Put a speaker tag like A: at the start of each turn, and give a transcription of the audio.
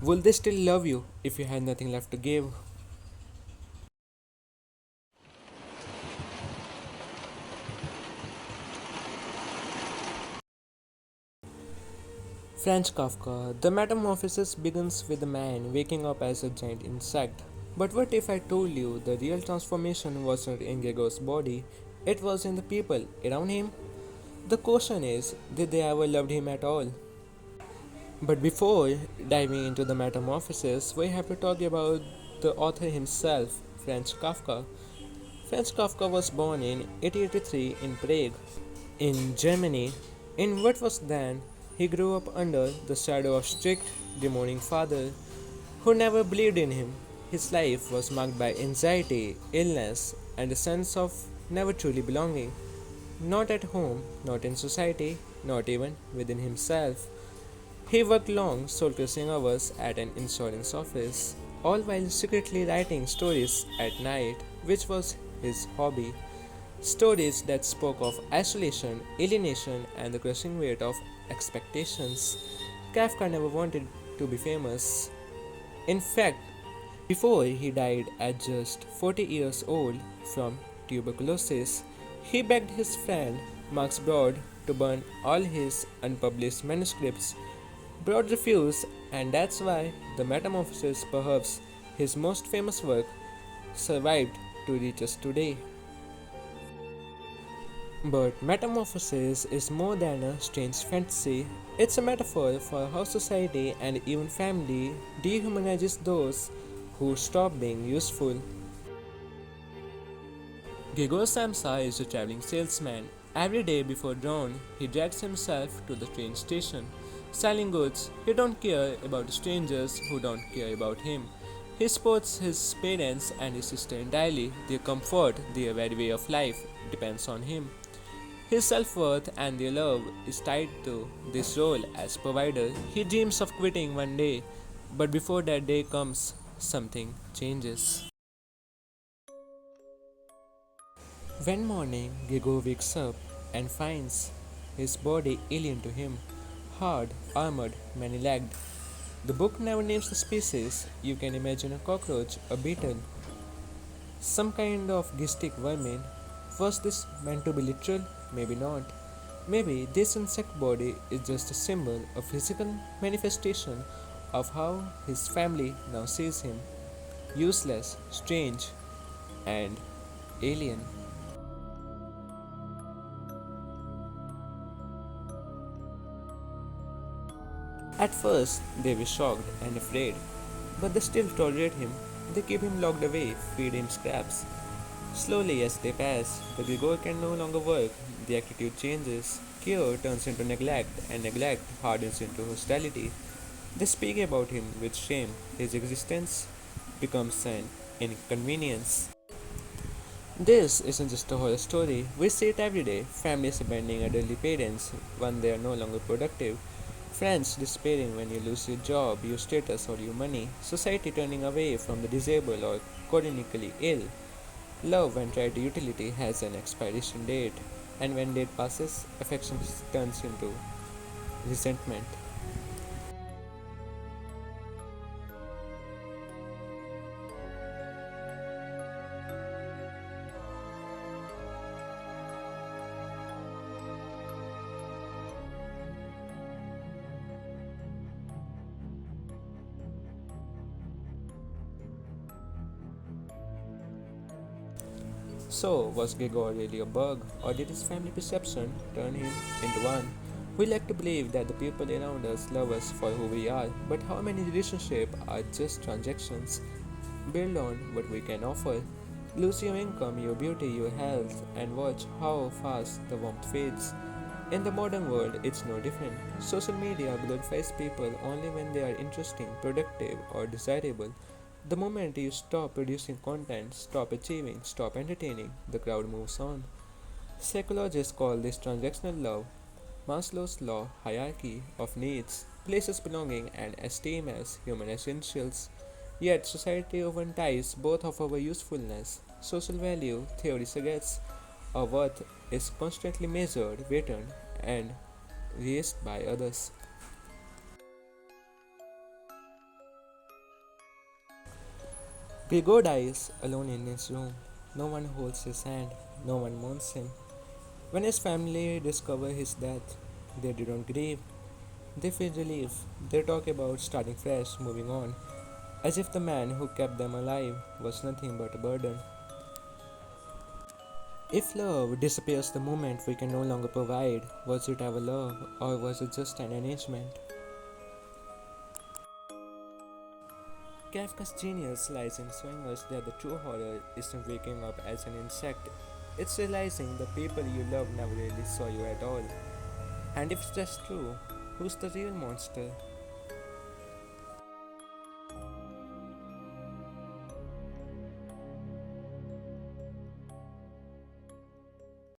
A: Will they still love you if you had nothing left to give? Franz Kafka, The Metamorphosis begins with a man waking up as a giant insect. But what if I told you the real transformation wasn't in Gregor's body, it was in the people around him? The question is, did they ever love him at all? But before diving into the metamorphosis, we have to talk about the author himself, Franz Kafka. Franz Kafka was born in 1883 in Prague, in Germany. In what was then, he grew up under the shadow of strict, demanding father who never believed in him. His life was marked by anxiety, illness, and a sense of never truly belonging. Not at home, not in society, not even within himself. He worked long, soul crushing hours at an insurance office, all while secretly writing stories at night, which was his hobby. Stories that spoke of isolation, alienation, and the crushing weight of expectations. Kafka never wanted to be famous. In fact, before he died at just 40 years old from tuberculosis, he begged his friend Max Brod to burn all his unpublished manuscripts. Brod refused, and that's why The Metamorphosis, perhaps his most famous work, survived to reach us today. But Metamorphosis is more than a strange fantasy. It's a metaphor for how society and even family dehumanizes those who stop being useful. Gregor Samsa is a traveling salesman. Every day before dawn, he drags himself to the train station. Selling goods, he don't care about strangers who don't care about him. He supports his parents and his sister entirely. Their comfort, their very way of life, depends on him. His self worth and their love is tied to this role as provider. He dreams of quitting one day, but before that day comes, something changes. One morning, Gregor wakes up and finds his body alien to him, hard, armored, many legged. The book never names the species. You can imagine a cockroach, a beetle, some kind of gistic vermin. Was this meant to be literal? Maybe not. Maybe this insect body is just a symbol, a physical manifestation of how his family now sees him, useless, strange, and alien. At first, they were shocked and afraid, but they still tolerate him. They keep him locked away, feed him scraps. Slowly, as they pass, the Gregor can no longer work. The attitude changes. Care turns into neglect, and neglect hardens into hostility. They speak about him with shame. His existence becomes an inconvenience. This isn't just a horror story. We see it every day. Families abandoning elderly parents when they are no longer productive. Friends despairing when you lose your job, your status, or your money. Society turning away from the disabled or chronically ill. Love when tried utility has an expiration date, and when date passes, affection turns into resentment. So, was Gregor really a bug, or did his family perception turn him into one? We like to believe that the people around us love us for who we are, but how many relationships are just transactions built on what we can offer? Lose your income, your beauty, your health, and watch how fast the warmth fades. In the modern world, it's no different. Social media glorifies people only when they are interesting, productive, or desirable. The moment you stop producing content, stop achieving, stop entertaining, the crowd moves on. Psychologists call this transactional love. Maslow's law hierarchy of needs places belonging and esteem as human essentials. Yet society often ties both of our usefulness. Social value theory suggests our worth is constantly measured, weighted, and raised by others. Gregor dies alone in his room. No one holds his hand, no one mourns him. When his family discover his death, they don't grieve, they feel relief. They talk about starting fresh, moving on, as if the man who kept them alive was nothing but a burden. If love disappears the moment we can no longer provide, was it ever love or was it just an arrangement? Kafka's genius lies in showing us that the true horror isn't waking up as an insect, it's realizing the people you love never really saw you at all. And if that's true, who's the real monster?